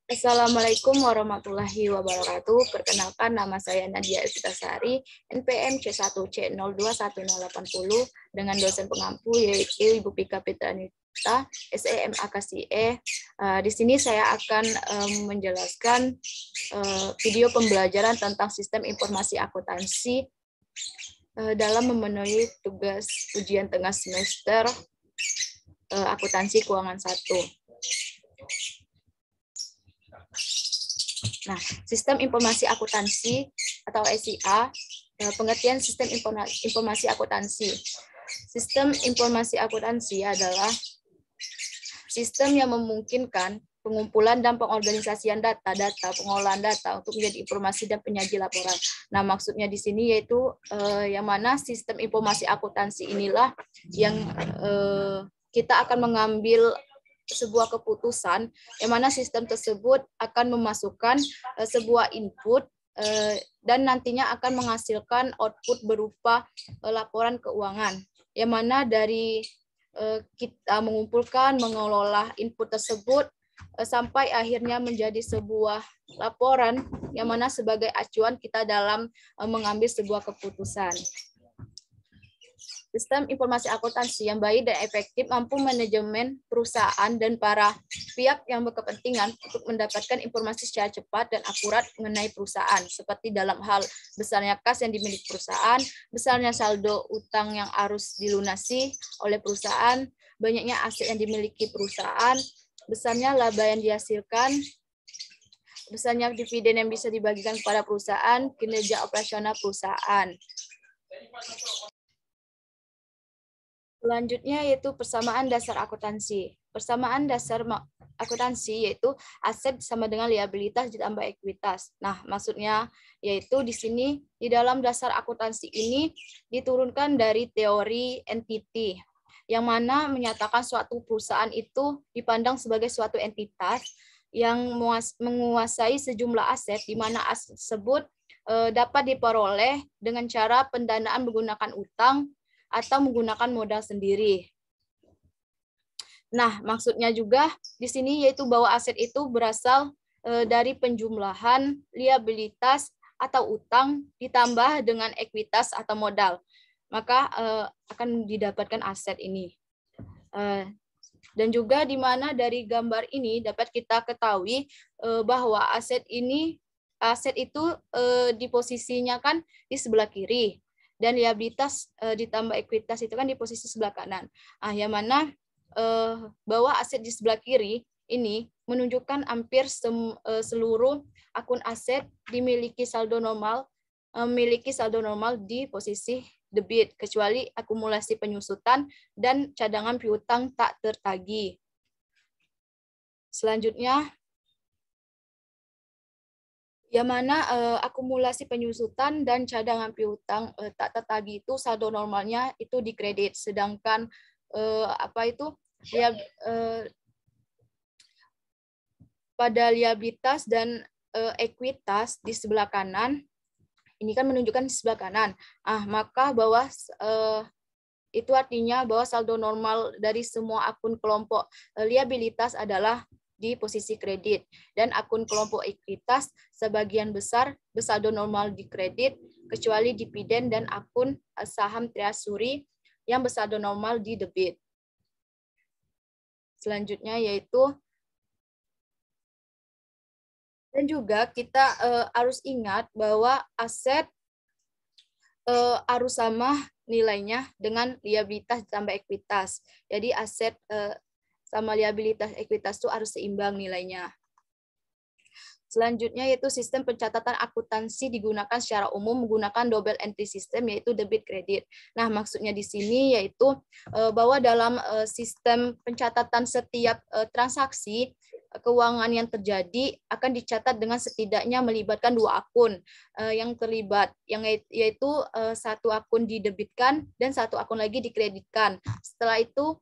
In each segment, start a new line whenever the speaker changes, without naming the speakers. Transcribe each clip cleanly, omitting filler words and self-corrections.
Assalamualaikum warahmatullahi wabarakatuh. Perkenalkan, nama saya Nadia Evitasari, NPM C1C021080 dengan dosen pengampu yaitu Ibu Pika Pitranita, SEM AKSIE. Di sini saya akan menjelaskan video pembelajaran tentang sistem informasi akuntansi dalam memenuhi tugas ujian tengah semester akuntansi keuangan 1. Nah, sistem informasi akuntansi atau SIA, pengertian sistem informasi akuntansi. Sistem informasi akuntansi adalah sistem yang memungkinkan pengumpulan dan pengorganisasian data pengolahan data untuk menjadi informasi dan penyaji laporan. Nah, maksudnya di sini yaitu yang mana sistem informasi akuntansi inilah yang kita akan mengambil sebuah keputusan yang mana sistem tersebut akan memasukkan sebuah input dan nantinya akan menghasilkan output berupa laporan keuangan yang mana dari kita mengumpulkan, mengelola input tersebut sampai akhirnya menjadi sebuah laporan yang mana sebagai acuan kita dalam mengambil sebuah keputusan. Sistem informasi akuntansi yang baik dan efektif mampu manajemen perusahaan dan para pihak yang berkepentingan untuk mendapatkan informasi secara cepat dan akurat mengenai perusahaan, seperti dalam hal besarnya kas yang dimiliki perusahaan, besarnya saldo utang yang harus dilunasi oleh perusahaan, banyaknya aset yang dimiliki perusahaan, besarnya laba yang dihasilkan, besarnya dividen yang bisa dibagikan kepada perusahaan, kinerja operasional perusahaan. Selanjutnya yaitu persamaan dasar akuntansi. Persamaan dasar akuntansi yaitu aset sama dengan liabilitas ditambah ekuitas. Nah, maksudnya yaitu di sini di dalam dasar akuntansi ini diturunkan dari teori entity yang mana menyatakan suatu perusahaan itu dipandang sebagai suatu entitas yang menguasai sejumlah aset di mana aset tersebut dapat diperoleh dengan cara pendanaan menggunakan utang atau menggunakan modal sendiri. Nah, maksudnya juga di sini yaitu bahwa aset itu berasal dari penjumlahan liabilitas atau utang ditambah dengan ekuitas atau modal. Maka akan didapatkan aset ini. Dan juga di mana dari gambar ini dapat kita ketahui bahwa aset itu diposisinya kan di sebelah kiri. Dan liabilitas ditambah ekuitas itu kan di posisi sebelah kanan. Yang mana bahwa aset di sebelah kiri ini menunjukkan hampir seluruh akun aset memiliki saldo normal di posisi debit, kecuali akumulasi penyusutan dan cadangan piutang tak tertagih. Selanjutnya, yang mana akumulasi penyusutan dan cadangan piutang tak tertagih itu saldo normalnya itu dikredit, sedangkan pada liabilitas dan ekuitas di sebelah kanan ini kan menunjukkan di sebelah kanan. Maka bahwa itu artinya bahwa saldo normal dari semua akun kelompok liabilitas adalah di posisi kredit, dan akun kelompok ekuitas sebagian besar bersaldo normal di kredit kecuali dividen dan akun saham treasury yang bersaldo normal di debit. Selanjutnya yaitu dan juga kita harus ingat bahwa aset harus sama nilainya dengan liabilitas ditambah ekuitas. Jadi aset sama liabilitas ekuitas itu harus seimbang nilainya. Selanjutnya yaitu sistem pencatatan akuntansi digunakan secara umum menggunakan double entry system yaitu debit kredit. Nah, maksudnya di sini yaitu bahwa dalam sistem pencatatan setiap transaksi keuangan yang terjadi akan dicatat dengan setidaknya melibatkan dua akun yang terlibat, yaitu satu akun didebitkan dan satu akun lagi dikreditkan. Setelah itu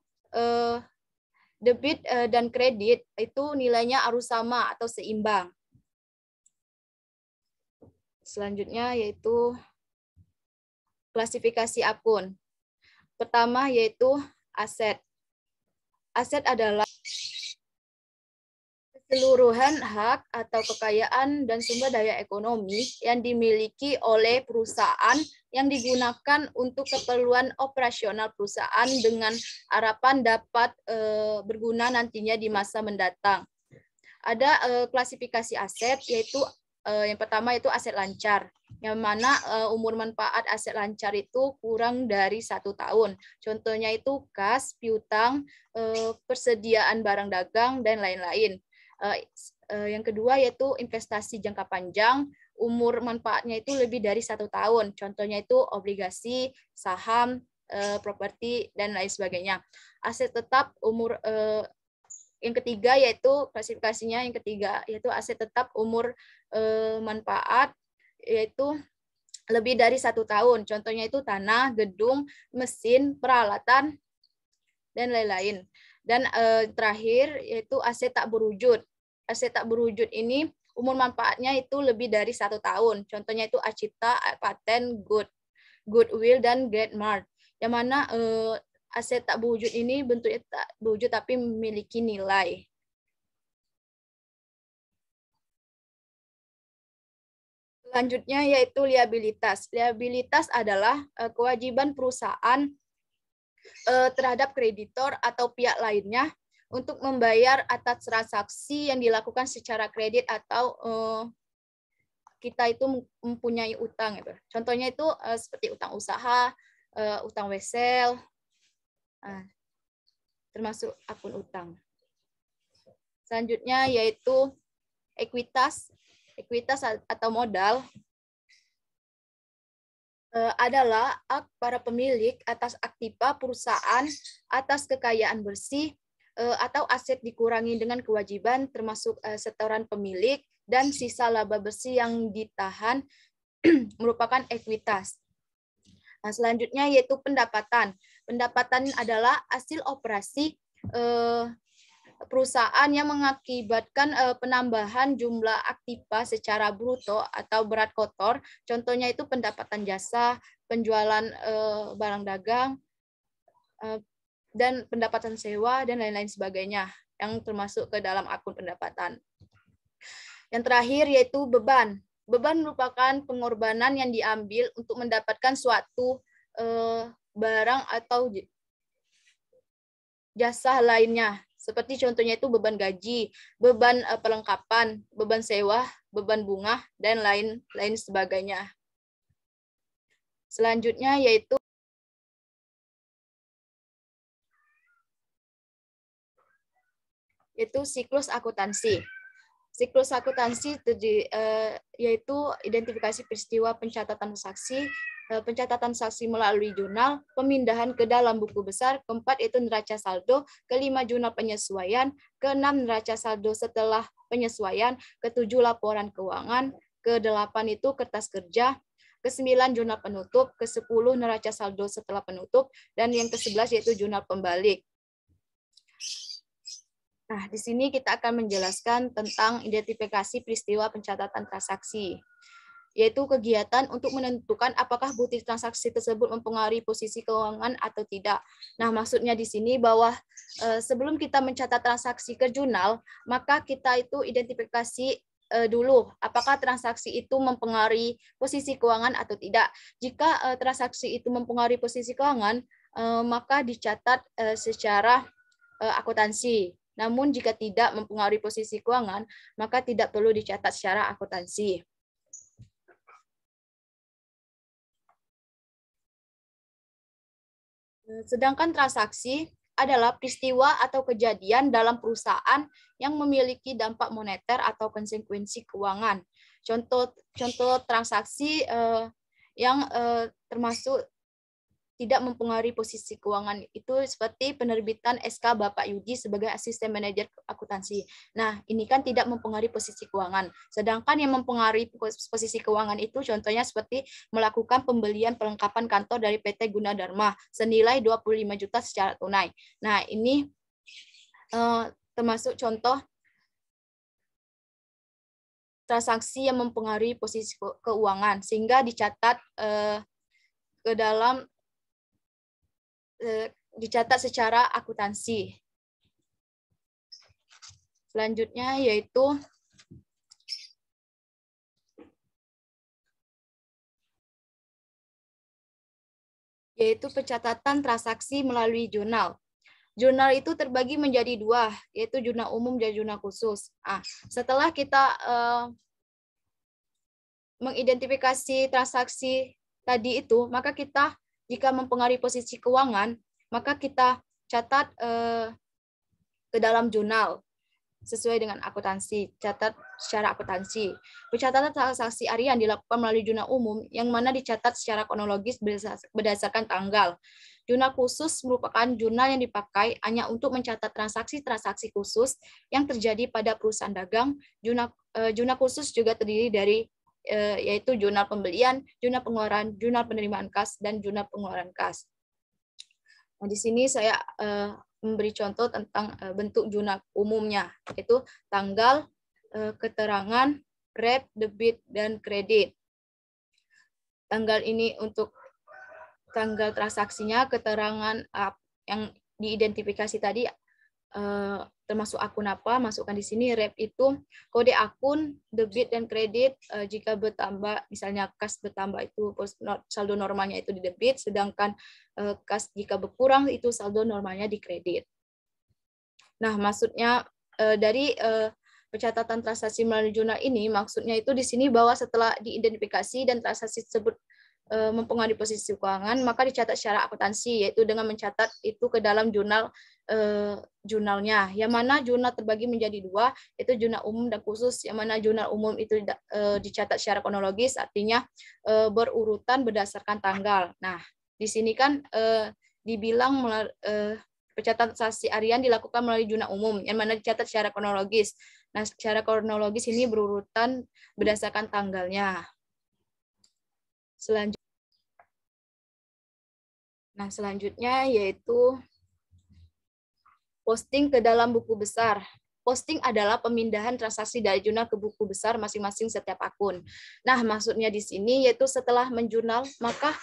debit dan kredit itu nilainya harus sama atau seimbang. Selanjutnya yaitu klasifikasi akun. Pertama yaitu aset. Aset adalah keseluruhan hak atau kekayaan dan sumber daya ekonomi yang dimiliki oleh perusahaan yang digunakan untuk keperluan operasional perusahaan dengan harapan dapat berguna nantinya di masa mendatang. Ada klasifikasi aset, yaitu yang pertama itu aset lancar, yang mana umur manfaat aset lancar itu kurang dari 1 tahun. Contohnya itu kas, piutang, persediaan barang dagang, dan lain-lain. Yang kedua yaitu investasi jangka panjang, umur manfaatnya itu lebih dari 1 tahun. Contohnya itu obligasi, saham, properti, dan lain sebagainya. Aset tetap umur yang ketiga yaitu klasifikasinya yang ketiga yaitu aset tetap umur manfaat yaitu lebih dari 1 tahun. Contohnya itu tanah, gedung, mesin, peralatan, dan lain-lain. Dan terakhir yaitu aset tak berwujud. Aset tak berwujud ini umur manfaatnya itu lebih dari 1 tahun. Contohnya itu acipta, paten, goodwill, dan trademark. Yang mana aset tak berwujud ini bentuknya tak berwujud tapi memiliki nilai. Selanjutnya yaitu liabilitas. Liabilitas adalah kewajiban perusahaan terhadap kreditor atau pihak lainnya untuk membayar atas transaksi yang dilakukan secara kredit atau kita itu mempunyai utang. Gitu. Contohnya itu seperti utang usaha, utang wesel, termasuk akun utang. Selanjutnya yaitu ekuitas. Ekuitas atau modal adalah hak para pemilik atas aktiva perusahaan, atas kekayaan bersih, atau aset dikurangi dengan kewajiban termasuk setoran pemilik dan sisa laba bersih yang ditahan merupakan ekuitas. Nah, selanjutnya yaitu pendapatan. Pendapatan adalah hasil operasi perusahaan yang mengakibatkan penambahan jumlah aktiva secara bruto atau berat kotor. Contohnya itu pendapatan jasa, penjualan barang dagang, dan pendapatan sewa, dan lain-lain sebagainya yang termasuk ke dalam akun pendapatan. Yang terakhir yaitu beban. Beban merupakan pengorbanan yang diambil untuk mendapatkan suatu barang atau jasa lainnya. Seperti contohnya itu beban gaji, beban perlengkapan, beban sewa, beban bunga, dan lain sebagainya. Selanjutnya yaitu siklus akuntansi. Siklus akuntansi yaitu identifikasi peristiwa pencatatan saksi melalui jurnal, pemindahan ke dalam buku besar, keempat itu neraca saldo, kelima jurnal penyesuaian, keenam neraca saldo setelah penyesuaian, ketujuh laporan keuangan, kedelapan itu kertas kerja, ke-9 jurnal penutup, ke-10 neraca saldo setelah penutup, dan yang ke-11 yaitu jurnal pembalik. Nah, di sini kita akan menjelaskan tentang identifikasi peristiwa pencatatan transaksi, yaitu kegiatan untuk menentukan apakah bukti transaksi tersebut mempengaruhi posisi keuangan atau tidak. Nah, maksudnya di sini bahwa sebelum kita mencatat transaksi ke jurnal, maka kita itu identifikasi dulu apakah transaksi itu mempengaruhi posisi keuangan atau tidak. Jika transaksi itu mempengaruhi posisi keuangan, maka dicatat secara akuntansi. Namun jika tidak mempengaruhi posisi keuangan, maka tidak perlu dicatat secara akuntansi. Sedangkan transaksi adalah peristiwa atau kejadian dalam perusahaan yang memiliki dampak moneter atau konsekuensi keuangan. Contoh transaksi yang termasuk tidak mempengaruhi posisi keuangan itu seperti penerbitan SK Bapak Yudi sebagai asisten manajer akuntansi. Nah, ini kan tidak mempengaruhi posisi keuangan. Sedangkan yang mempengaruhi posisi keuangan itu contohnya seperti melakukan pembelian perlengkapan kantor dari PT Gunadarma senilai 25 juta secara tunai. Nah, ini termasuk contoh transaksi yang mempengaruhi posisi keuangan sehingga dicatat ke dalam dicatat secara akuntansi. Selanjutnya yaitu pencatatan transaksi melalui jurnal. Jurnal itu terbagi menjadi dua, yaitu jurnal umum dan jurnal khusus. Setelah kita mengidentifikasi transaksi tadi itu, maka kita jika mempengaruhi posisi keuangan, maka kita catat ke dalam jurnal sesuai dengan akuntansi, catat secara akuntansi. Pencatatan transaksi harian dilakukan melalui jurnal umum yang mana dicatat secara kronologis berdasarkan tanggal. Jurnal khusus merupakan jurnal yang dipakai hanya untuk mencatat transaksi-transaksi khusus yang terjadi pada perusahaan dagang. Jurnal khusus juga terdiri dari yaitu jurnal pembelian, jurnal pengeluaran, jurnal penerimaan kas, dan jurnal pengeluaran kas. Nah, di sini saya memberi contoh tentang bentuk jurnal umumnya, yaitu tanggal, keterangan, rate, debit, dan kredit. Tanggal ini untuk tanggal transaksinya, keterangan yang diidentifikasi tadi termasuk akun apa, masukkan di sini. Rate itu kode akun, debit dan kredit jika bertambah, misalnya kas bertambah itu saldo normalnya itu di debit, sedangkan kas jika berkurang itu saldo normalnya di kredit. Nah, maksudnya dari pencatatan transaksi melalui jurnal ini, maksudnya itu di sini bahwa setelah diidentifikasi dan transaksi tersebut mempengaruhi posisi keuangan, maka dicatat secara akuntansi, yaitu dengan mencatat itu ke dalam jurnalnya. Yang mana jurnal terbagi menjadi dua, yaitu jurnal umum dan khusus. Yang mana jurnal umum itu dicatat secara kronologis, artinya berurutan berdasarkan tanggal. Nah, di sini kan dibilang pencatatan transaksi harian dilakukan melalui jurnal umum, yang mana dicatat secara kronologis. Nah, secara kronologis ini berurutan berdasarkan tanggalnya. Selanjutnya yaitu posting ke dalam buku besar. Posting adalah pemindahan transaksi dari jurnal ke buku besar masing-masing setiap akun. Nah, maksudnya di sini yaitu setelah menjurnal, maka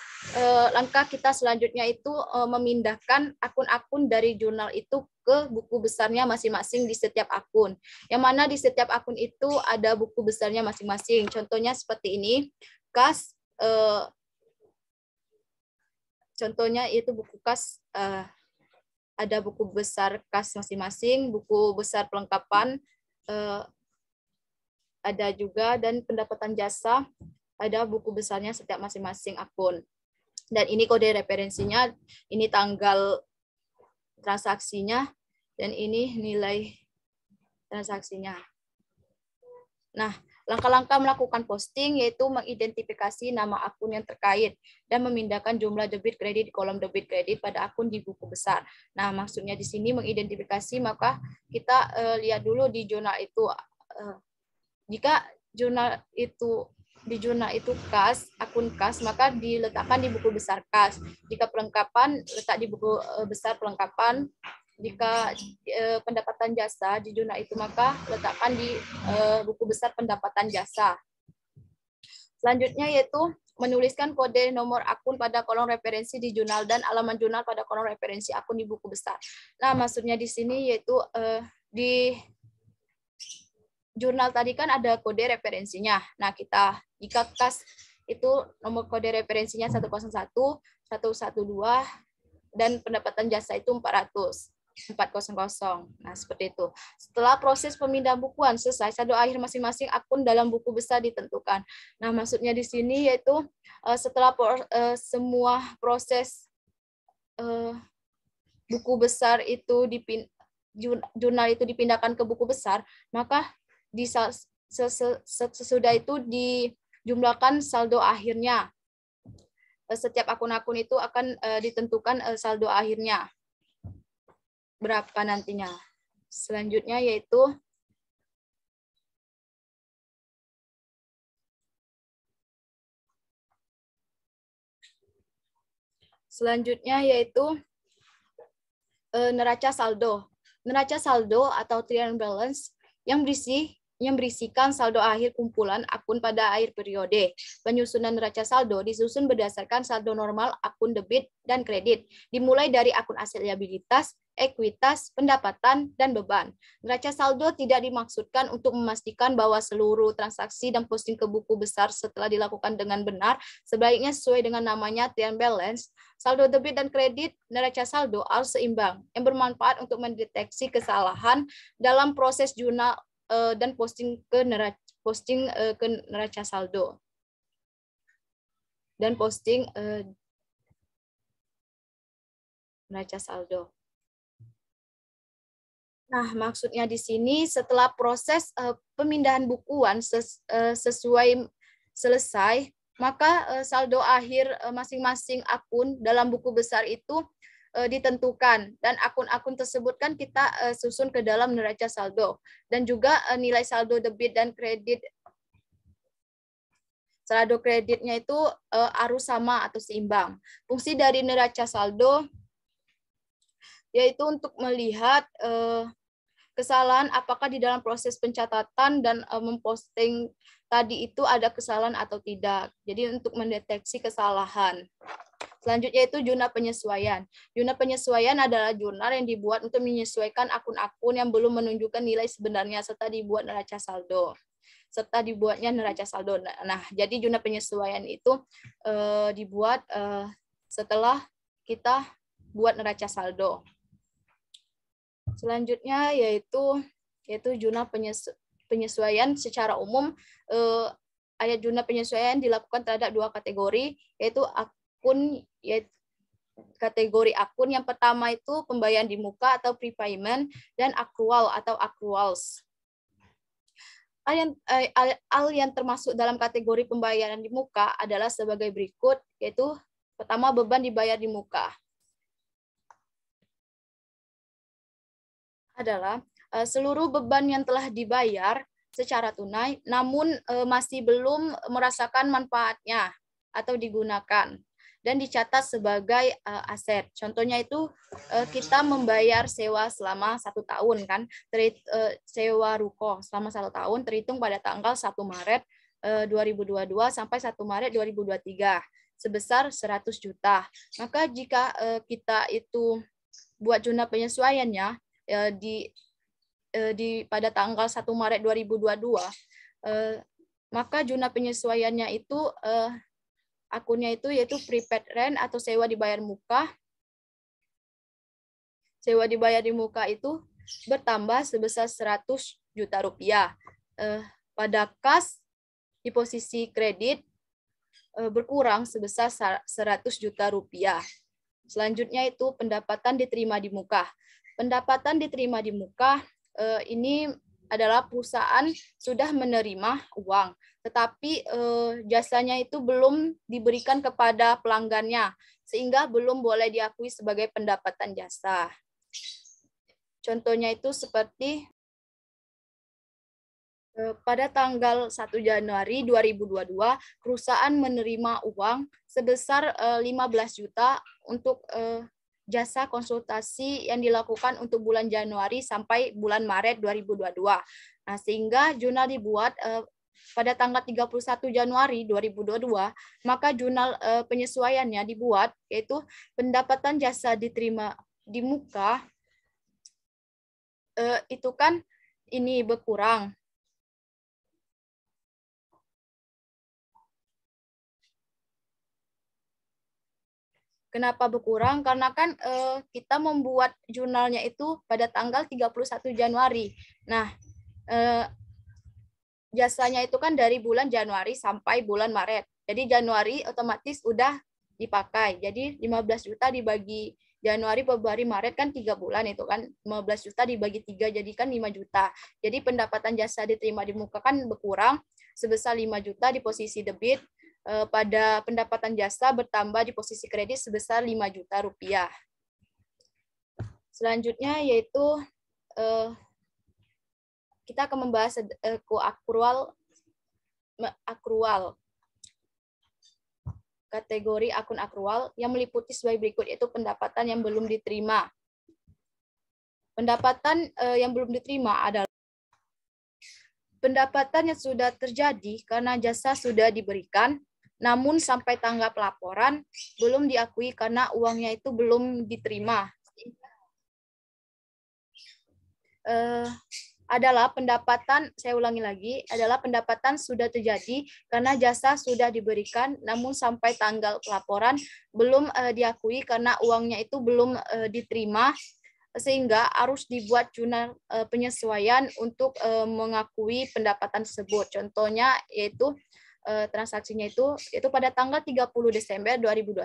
langkah kita selanjutnya itu memindahkan akun-akun dari jurnal itu ke buku besarnya masing-masing di setiap akun. Yang mana di setiap akun itu ada buku besarnya masing-masing. Contohnya seperti ini, kas. Contohnya itu buku kas, ada buku besar kas masing-masing, buku besar pelengkapan, ada juga, dan pendapatan jasa, ada buku besarnya setiap masing-masing akun. Dan ini kode referensinya, ini tanggal transaksinya, dan ini nilai transaksinya. Nah, langkah-langkah melakukan posting yaitu mengidentifikasi nama akun yang terkait dan memindahkan jumlah debit kredit di kolom debit kredit pada akun di buku besar. Nah, maksudnya di sini mengidentifikasi, maka kita lihat dulu di jurnal itu. Jika jurnal itu kas, akun kas, maka diletakkan di buku besar kas. Jika perlengkapan, letak di buku besar perlengkapan. Jika pendapatan jasa di jurnal itu, maka letakkan di buku besar pendapatan jasa. Selanjutnya yaitu menuliskan kode nomor akun pada kolom referensi di jurnal dan alamat jurnal pada kolom referensi akun di buku besar. Nah, maksudnya di sini yaitu di jurnal tadi kan ada kode referensinya. Nah, jika kas itu nomor kode referensinya 101, 112, dan pendapatan jasa itu 400. 400. Nah, seperti itu. Setelah proses pemindahan bukuan selesai, saldo akhir masing-masing akun dalam buku besar ditentukan. Nah, maksudnya di sini yaitu setelah semua proses buku besar itu jurnal itu dipindahkan ke buku besar, maka sesudah itu dijumlahkan saldo akhirnya. Setiap akun-akun itu akan ditentukan saldo akhirnya berapa nantinya. Selanjutnya yaitu neraca saldo. Neraca saldo atau trial balance yang berisi yang berisikan saldo akhir kumpulan akun pada akhir periode. Penyusunan neraca saldo disusun berdasarkan saldo normal akun debit dan kredit, dimulai dari akun aset liabilitas, ekuitas, pendapatan, dan beban. Neraca saldo tidak dimaksudkan untuk memastikan bahwa seluruh transaksi dan posting ke buku besar setelah dilakukan dengan benar, sebaiknya sesuai dengan namanya trial balance. Saldo debit dan kredit neraca saldo harus seimbang, yang bermanfaat untuk mendeteksi kesalahan dalam proses jurnal dan posting ke neraca saldo. Dan posting neraca saldo. Nah, maksudnya di sini setelah proses pemindahan bukuan selesai, maka saldo akhir masing-masing akun dalam buku besar itu ditentukan, dan akun-akun tersebut kan kita susun ke dalam neraca saldo, dan juga nilai saldo debit dan kredit, saldo kreditnya itu harus sama atau seimbang. Fungsi dari neraca saldo yaitu untuk melihat kesalahan apakah di dalam proses pencatatan dan memposting tadi itu ada kesalahan atau tidak. Jadi untuk mendeteksi kesalahan. Selanjutnya itu jurnal penyesuaian. Jurnal penyesuaian adalah jurnal yang dibuat untuk menyesuaikan akun-akun yang belum menunjukkan nilai sebenarnya serta dibuat neraca saldo. Nah, jadi jurnal penyesuaian itu dibuat setelah kita buat neraca saldo. Selanjutnya yaitu jurnal penyesuaian secara umum. Ayat jurnal penyesuaian dilakukan terhadap dua kategori, yaitu kategori akun yang pertama itu pembayaran di muka atau prepayment, dan accrual atau accruals. Hal yang termasuk dalam kategori pembayaran di muka adalah sebagai berikut, yaitu pertama beban dibayar di muka. Adalah seluruh beban yang telah dibayar secara tunai namun masih belum merasakan manfaatnya atau digunakan dan dicatat sebagai aset. Contohnya itu kita membayar sewa selama 1 tahun kan, sewa ruko selama 1 tahun terhitung pada tanggal 1 Maret 2022 sampai 1 Maret 2023 sebesar 100 juta. Maka jika kita itu buat jurnal penyesuaiannya pada tanggal 1 Maret 2022, maka jurnal penyesuaiannya itu akunnya itu yaitu prepaid rent atau sewa dibayar muka. Sewa dibayar di muka itu bertambah sebesar 100 juta rupiah. Pada kas di posisi kredit berkurang sebesar 100 juta rupiah. Selanjutnya itu pendapatan diterima di muka. Pendapatan diterima di muka ini adalah perusahaan sudah menerima uang, tetapi jasanya itu belum diberikan kepada pelanggannya, sehingga belum boleh diakui sebagai pendapatan jasa. Contohnya itu seperti pada tanggal 1 Januari 2022, perusahaan menerima uang sebesar 15 juta untuk jasa konsultasi yang dilakukan untuk bulan Januari sampai bulan Maret 2022. Nah, sehingga jurnal dibuat pada tanggal 31 Januari 2022, maka jurnal penyesuaiannya dibuat, yaitu pendapatan jasa diterima di muka itu kan ini berkurang. Kenapa berkurang? Karena kan kita membuat jurnalnya itu pada tanggal 31 Januari. Nah, jasanya itu kan dari bulan Januari sampai bulan Maret. Jadi Januari otomatis udah dipakai. Jadi 15 juta dibagi Januari, Februari, Maret kan 3 bulan itu kan 15 juta dibagi 3 jadi kan 5 juta. Jadi pendapatan jasa diterima di muka kan berkurang sebesar 5 juta di posisi debit. Pada pendapatan jasa bertambah di posisi kredit sebesar 5 juta rupiah. Selanjutnya yaitu kita akan membahas akrual. Kategori akun akrual yang meliputi sebagai berikut, yaitu pendapatan yang belum diterima. Pendapatan yang belum diterima adalah pendapatan yang sudah terjadi karena jasa sudah diberikan, namun sampai tanggal pelaporan belum diakui karena uangnya itu belum diterima. Adalah pendapatan, saya ulangi lagi, adalah pendapatan sudah terjadi karena jasa sudah diberikan, namun sampai tanggal pelaporan belum diakui karena uangnya itu belum diterima, sehingga harus dibuat jurnal penyesuaian untuk mengakui pendapatan tersebut. Contohnya yaitu transaksinya itu pada tanggal 30 Desember 2021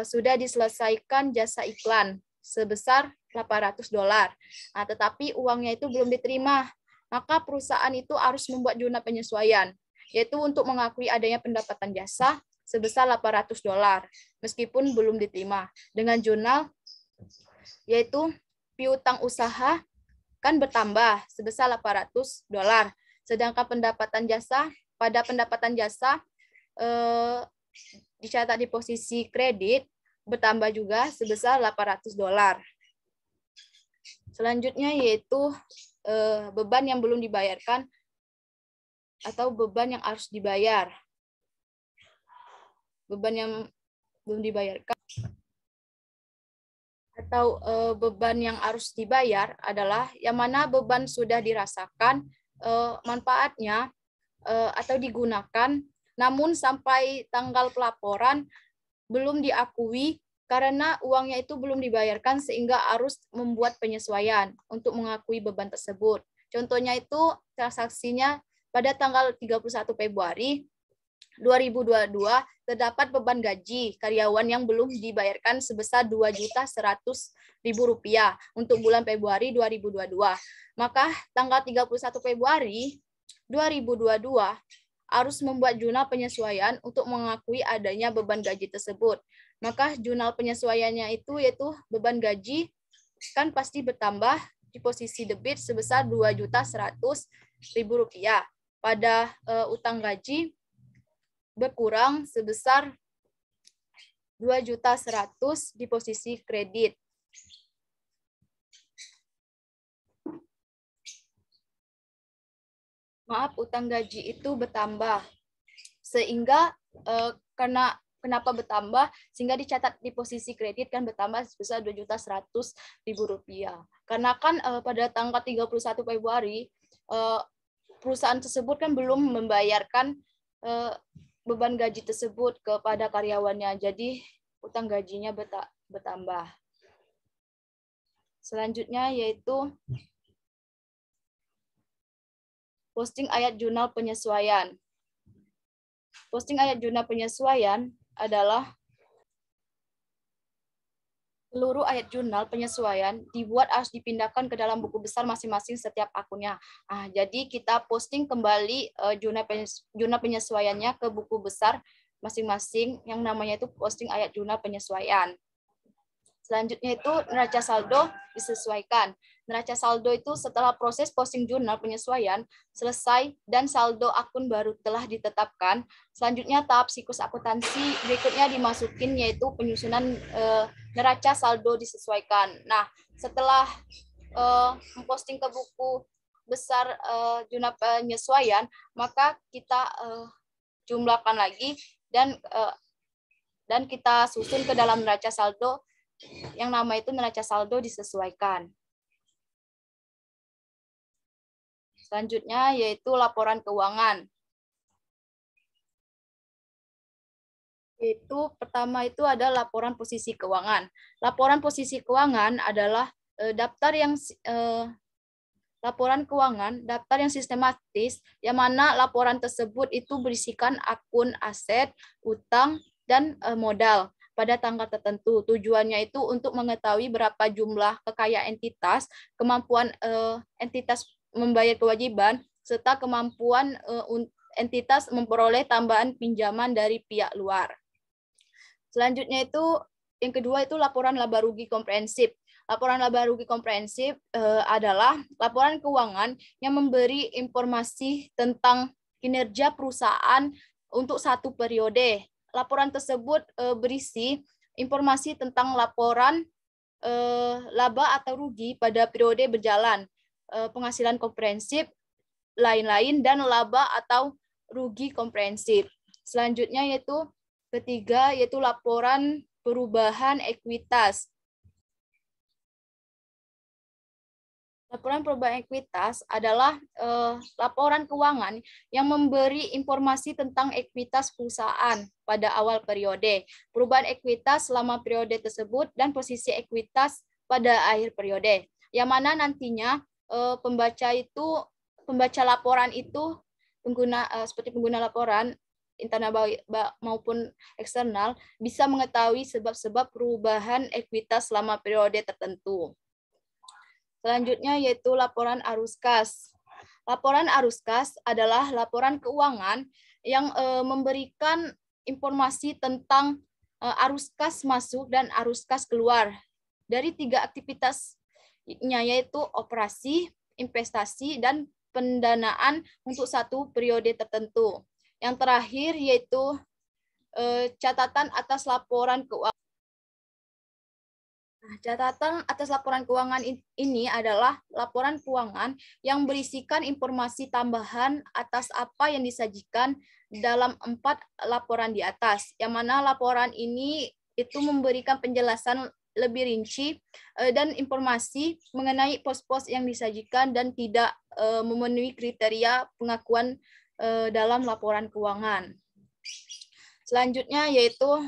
sudah diselesaikan jasa iklan sebesar $800. Nah, tetapi uangnya itu belum diterima. Maka perusahaan itu harus membuat jurnal penyesuaian, yaitu untuk mengakui adanya pendapatan jasa sebesar $800 meskipun belum diterima. Dengan jurnal yaitu piutang usaha kan bertambah sebesar $800. Sedangkan pendapatan jasa, pada pendapatan jasa dicatat di posisi kredit bertambah juga sebesar $800. Selanjutnya yaitu beban yang belum dibayarkan atau beban yang harus dibayar. Beban yang belum dibayarkan atau beban yang harus dibayar adalah yang mana beban sudah dirasakan manfaatnya atau digunakan, namun sampai tanggal pelaporan belum diakui karena uangnya itu belum dibayarkan sehingga harus membuat penyesuaian untuk mengakui beban tersebut. Contohnya itu transaksinya pada tanggal 31 Februari 2022 terdapat beban gaji karyawan yang belum dibayarkan sebesar Rp2.100.000 untuk bulan Februari 2022. Maka tanggal 31 Februari 2022 harus membuat jurnal penyesuaian untuk mengakui adanya beban gaji tersebut. Maka jurnal penyesuaiannya itu yaitu beban gaji kan pasti bertambah di posisi debit sebesar Rp2.100.000. Pada utang gaji berkurang sebesar Rp2.100.000 di posisi kredit. Maaf, utang gaji itu bertambah. Sehingga kenapa bertambah? Sehingga dicatat di posisi kredit kan bertambah sebesar Rp2.100.000. Karena kan pada tanggal 31 Februari perusahaan tersebut kan belum membayarkan beban gaji tersebut kepada karyawannya. Jadi utang gajinya bertambah. Selanjutnya yaitu posting ayat jurnal penyesuaian. Posting ayat jurnal penyesuaian adalah seluruh ayat jurnal penyesuaian dibuat harus dipindahkan ke dalam buku besar masing-masing setiap akunnya. Jadi kita posting kembali jurnal penyesuaiannya ke buku besar masing-masing yang namanya itu posting ayat jurnal penyesuaian. Selanjutnya itu neraca saldo disesuaikan. Neraca saldo itu setelah proses posting jurnal penyesuaian selesai dan saldo akun baru telah ditetapkan. Selanjutnya tahap siklus akuntansi berikutnya dimasukin yaitu penyusunan neraca saldo disesuaikan. Nah, setelah memposting ke buku besar jurnal penyesuaian, maka kita jumlahkan lagi dan kita susun ke dalam neraca saldo yang nama itu neraca saldo disesuaikan. Selanjutnya yaitu laporan keuangan. Yaitu pertama itu ada laporan posisi keuangan. Laporan posisi keuangan adalah laporan keuangan daftar yang sistematis yang mana laporan tersebut itu berisikan akun aset, utang, dan modal pada tanggal tertentu. Tujuannya itu untuk mengetahui berapa jumlah kekayaan entitas, kemampuan entitas membayar kewajiban, serta kemampuan entitas memperoleh tambahan pinjaman dari pihak luar. Selanjutnya itu, yang kedua itu laporan laba rugi komprehensif. Laporan laba rugi komprehensif adalah laporan keuangan yang memberi informasi tentang kinerja perusahaan untuk satu periode. Laporan tersebut berisi informasi tentang laporan laba atau rugi pada periode berjalan, penghasilan komprehensif, lain-lain, dan laba atau rugi komprehensif. Selanjutnya yaitu ketiga, yaitu laporan perubahan ekuitas. Laporan perubahan ekuitas adalah laporan keuangan yang memberi informasi tentang ekuitas perusahaan pada awal periode, perubahan ekuitas selama periode tersebut, dan posisi ekuitas pada akhir periode. Yang mana nantinya pembaca laporan itu seperti pengguna laporan internal maupun eksternal bisa mengetahui sebab-sebab perubahan ekuitas selama periode tertentu. Selanjutnya yaitu laporan arus kas. Laporan arus kas adalah laporan keuangan yang memberikan informasi tentang arus kas masuk dan arus kas keluar dari 3 aktivitasnya, yaitu operasi, investasi, dan pendanaan untuk satu periode tertentu. Yang terakhir yaitu catatan atas laporan keuangan. Catatan atas laporan keuangan ini adalah laporan keuangan yang berisikan informasi tambahan atas apa yang disajikan dalam 4 laporan di atas, yang mana laporan ini itu memberikan penjelasan lebih rinci dan informasi mengenai pos-pos yang disajikan dan tidak memenuhi kriteria pengakuan dalam laporan keuangan. Selanjutnya yaitu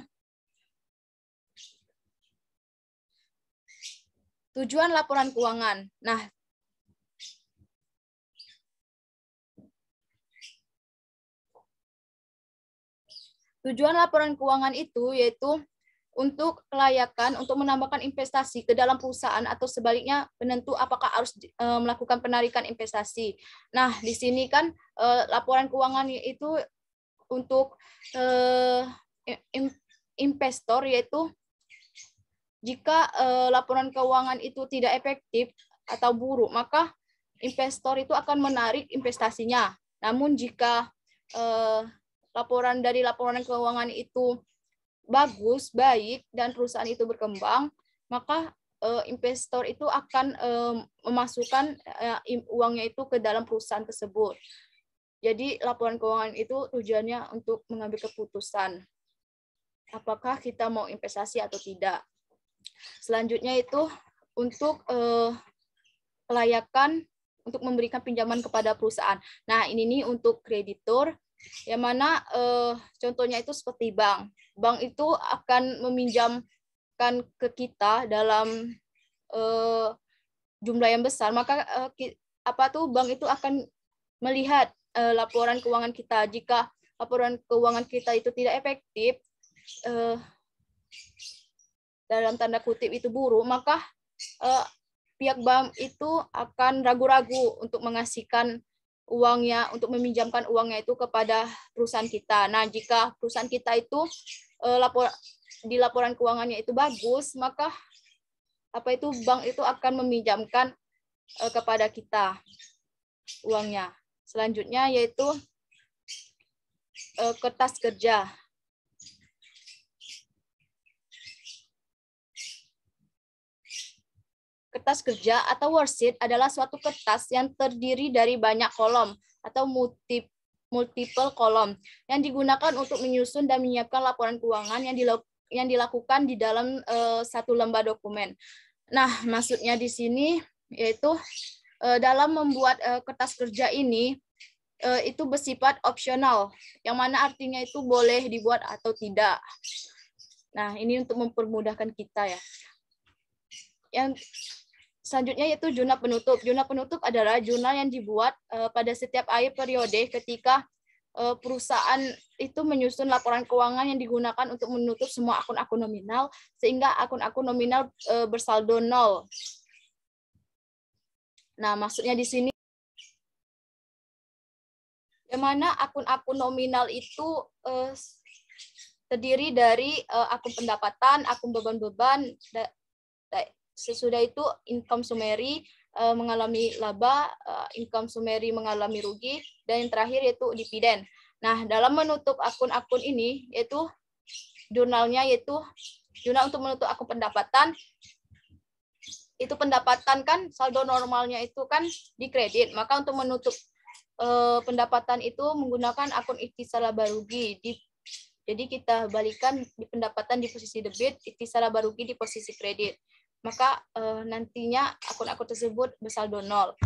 tujuan laporan keuangan. Nah, tujuan laporan keuangan itu yaitu untuk kelayakan, untuk menambahkan investasi ke dalam perusahaan, atau sebaliknya penentu apakah harus melakukan penarikan investasi. Nah, di sini kan laporan keuangan itu untuk investor, yaitu jika laporan keuangan itu tidak efektif atau buruk, maka investor itu akan menarik investasinya. Namun jika laporan keuangan itu bagus, baik, dan perusahaan itu berkembang, maka investor itu akan memasukkan uangnya itu ke dalam perusahaan tersebut. Jadi laporan keuangan itu tujuannya untuk mengambil keputusan apakah kita mau investasi atau tidak. Selanjutnya itu untuk kelayakan untuk memberikan pinjaman kepada perusahaan. Nah, ini nih untuk kreditur, yang mana contohnya itu seperti bank. Bank itu akan meminjamkan ke kita dalam jumlah yang besar, maka bank itu akan melihat laporan keuangan kita. Jika laporan keuangan kita itu tidak efektif, dalam tanda kutip itu buruk, maka pihak bank itu akan ragu-ragu untuk mengasihkan uangnya, untuk meminjamkan uangnya itu kepada perusahaan kita. Nah, jika perusahaan kita itu di laporan keuangannya itu bagus, maka bank itu akan meminjamkan kepada kita uangnya. Selanjutnya yaitu kertas kerja. Kertas kerja atau worksheet adalah suatu kertas yang terdiri dari banyak kolom atau multiple kolom yang digunakan untuk menyusun dan menyiapkan laporan keuangan yang dilakukan di dalam satu lembar dokumen. Nah, maksudnya di sini yaitu dalam membuat kertas kerja ini itu bersifat opsional, yang mana artinya itu boleh dibuat atau tidak. Nah, ini untuk mempermudahkan kita ya. Yang selanjutnya yaitu jurnal penutup. Jurnal penutup adalah jurnal yang dibuat pada setiap akhir periode ketika perusahaan itu menyusun laporan keuangan yang digunakan untuk menutup semua akun-akun nominal, sehingga akun-akun nominal bersaldo 0. Nah, maksudnya di sini yang mana akun-akun nominal itu terdiri dari akun pendapatan, akun beban-beban, sesudah itu income summary mengalami laba, income summary mengalami rugi, dan yang terakhir yaitu dividen. Nah, dalam menutup akun-akun ini yaitu jurnalnya, yaitu jurnal untuk menutup akun pendapatan. Itu pendapatan kan saldo normalnya itu kan dikredit, maka untuk menutup pendapatan itu menggunakan akun ikhtisar laba rugi. Jadi kita balikan di pendapatan di posisi debit, ikhtisar laba rugi di posisi kredit. Maka nantinya akun-akun tersebut bersaldo 0.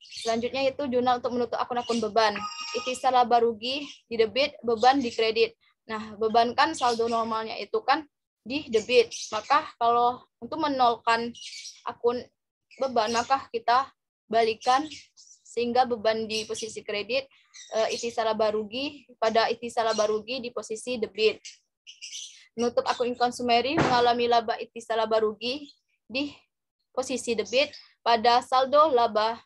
Selanjutnya yaitu jurnal untuk menutup akun-akun beban. Ikhtisar laba rugi di debit, beban di kredit. Nah, beban kan saldo normalnya itu kan di debit. Maka kalau untuk menolkan akun beban, maka kita balikan sehingga beban di posisi kredit, ikhtisar laba rugi pada ikhtisar laba rugi di posisi debit. Menutup akun konsumeri mengalami laba ikhtisar laba rugi di posisi debit pada saldo laba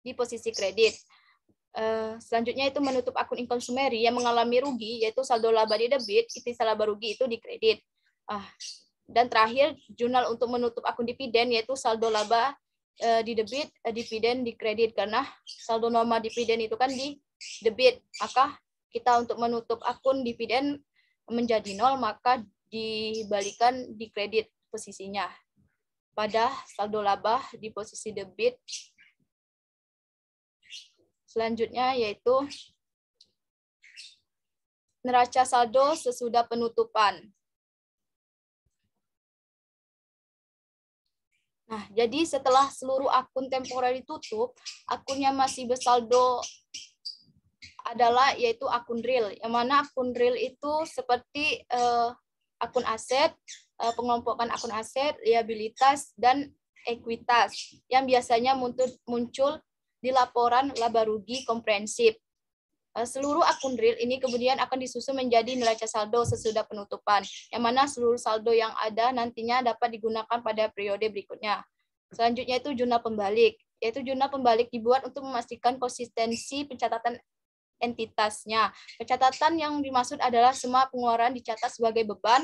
di posisi kredit. Selanjutnya itu menutup akun konsumeri yang mengalami rugi, yaitu saldo laba di debit, ikhtisar laba rugi itu di kredit. Dan terakhir, jurnal untuk menutup akun dividen, yaitu saldo laba di debit, dividen di kredit, karena saldo normal dividen itu kan di debit. Maka kita untuk menutup akun dividen menjadi 0, maka dibalikan di kredit posisinya pada saldo laba di posisi debit. Selanjutnya yaitu neraca saldo sesudah penutupan. Nah, jadi setelah seluruh akun temporer ditutup, akunnya masih bersaldo adalah yaitu akun real. Yang mana akun real itu seperti akun aset, pengelompokan akun aset, liabilitas, dan ekuitas yang biasanya muncul di laporan laba rugi komprehensif. Seluruh akun real ini kemudian akan disusun menjadi neraca saldo sesudah penutupan, yang mana seluruh saldo yang ada nantinya dapat digunakan pada periode berikutnya. Selanjutnya itu jurnal pembalik, yaitu jurnal pembalik dibuat untuk memastikan konsistensi pencatatan entitasnya. Pencatatan yang dimaksud adalah semua pengeluaran dicatat sebagai beban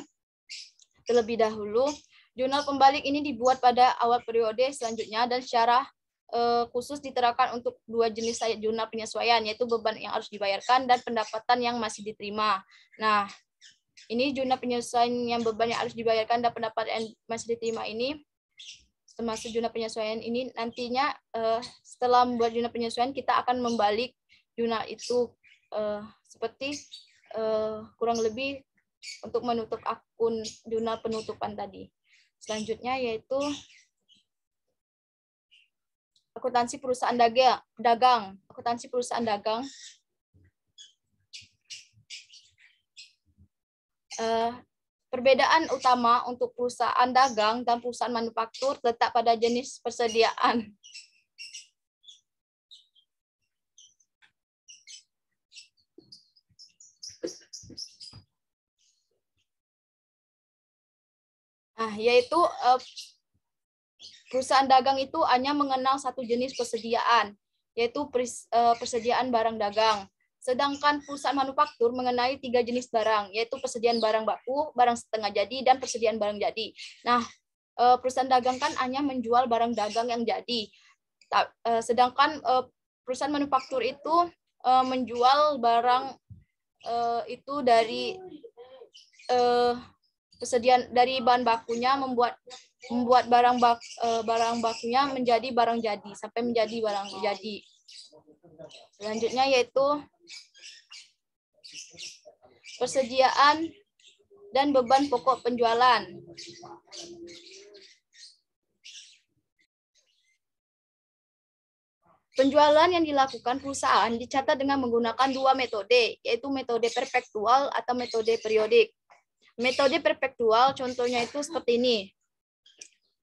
terlebih dahulu. Jurnal pembalik ini dibuat pada awal periode selanjutnya dan secara khusus diterapkan untuk 2 jenis jurnal penyesuaian, yaitu beban yang harus dibayarkan dan pendapatan yang masih diterima. Nah, ini jurnal penyesuaian yang beban yang harus dibayarkan dan pendapatan yang masih diterima ini, termasuk jurnal penyesuaian ini nantinya setelah membuat jurnal penyesuaian kita akan membalik jurnal itu seperti kurang lebih untuk menutup akun jurnal penutupan tadi. Selanjutnya yaitu akuntansi perusahaan dagang. Akuntansi perusahaan dagang. Perbedaan utama untuk perusahaan dagang dan perusahaan manufaktur letak pada jenis persediaan. Nah, yaitu perusahaan dagang itu hanya mengenal satu jenis persediaan, yaitu persediaan barang dagang. Sedangkan perusahaan manufaktur mengenai 3 jenis barang, yaitu persediaan barang baku, barang setengah jadi, dan persediaan barang jadi. Nah, perusahaan dagang kan hanya menjual barang dagang yang jadi. Sedangkan perusahaan manufaktur itu menjual barang itu dari persediaan dari bahan bakunya, membuat barang bakunya menjadi barang jadi sampai menjadi barang jadi. Selanjutnya yaitu persediaan dan beban pokok penjualan. Penjualan yang dilakukan perusahaan dicatat dengan menggunakan 2 metode, yaitu metode perpektual atau metode periodik. Metode perpektual contohnya itu seperti ini.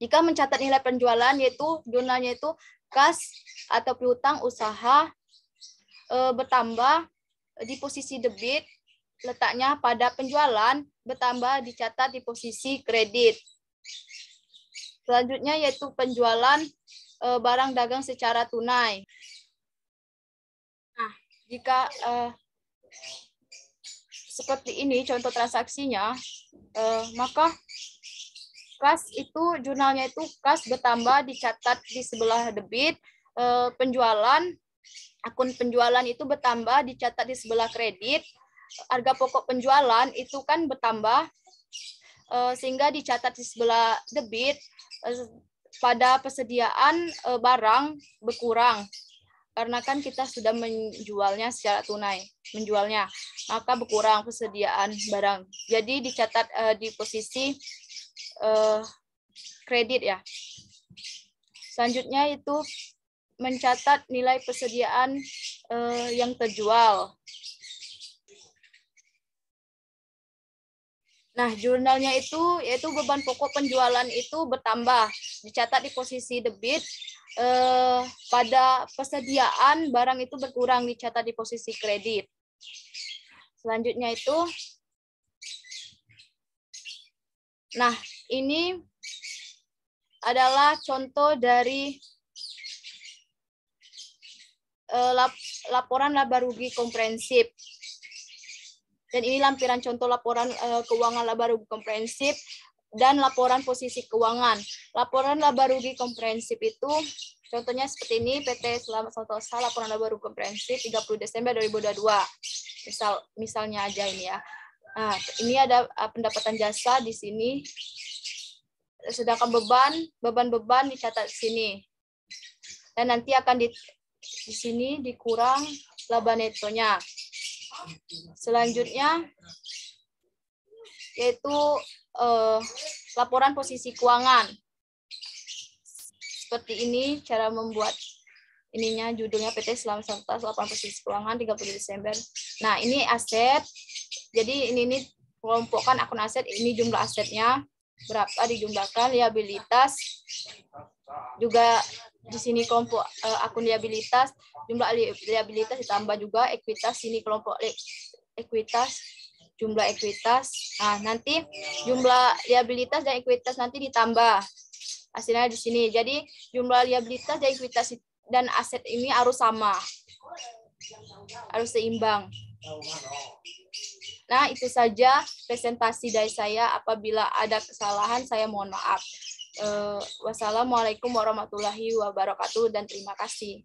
Jika mencatat nilai penjualan, yaitu jurnalnya itu kas atau piutang usaha bertambah di posisi debit, letaknya pada penjualan, bertambah dicatat di posisi kredit. Selanjutnya yaitu penjualan barang dagang secara tunai. Nah, jika seperti ini contoh transaksinya, maka kas itu jurnalnya itu kas bertambah dicatat di sebelah debit, penjualan akun penjualan itu bertambah dicatat di sebelah kredit, harga pokok penjualan itu kan bertambah sehingga dicatat di sebelah debit, pada persediaan barang berkurang. karena kan kita sudah menjualnya secara tunai, maka berkurang persediaan barang. Jadi dicatat di posisi kredit ya. Selanjutnya itu mencatat nilai persediaan yang terjual. Nah, jurnalnya itu yaitu beban pokok penjualan itu bertambah, dicatat di posisi debit. Pada persediaan barang itu berkurang, dicatat di posisi kredit. Selanjutnya itu, nah ini adalah contoh dari laporan laba rugi komprehensif. Dan ini lampiran contoh laporan keuangan laba rugi komprehensif dan laporan posisi keuangan. Laporan laba rugi komprehensif itu contohnya seperti ini, PT Selamat Santosa laporan laba rugi komprehensif 30 Desember 2022. Misalnya aja ini ya. Nah, ini ada pendapatan jasa di sini. Sedangkan beban dicatat di sini. Dan nanti akan di sini dikurang laba netonya. Selanjutnya yaitu laporan posisi keuangan. Seperti ini cara membuat ininya, judulnya PT Selamat Santosa laporan posisi keuangan 30 Desember. Nah, ini aset. Jadi ini kelompokkan akun aset, ini jumlah asetnya berapa dijumlahkan, liabilitas juga di sini kelompok akun liabilitas, jumlah liabilitas ditambah juga ekuitas, sini kelompok ekuitas, jumlah ekuitas. Nah, nanti jumlah liabilitas dan ekuitas nanti ditambah. Hasilnya di sini. Jadi jumlah liabilitas dan ekuitas dan aset ini harus sama. Harus seimbang. Nah, itu saja presentasi dari saya. Apabila ada kesalahan, saya mohon maaf. Wassalamualaikum warahmatullahi wabarakatuh dan terima kasih.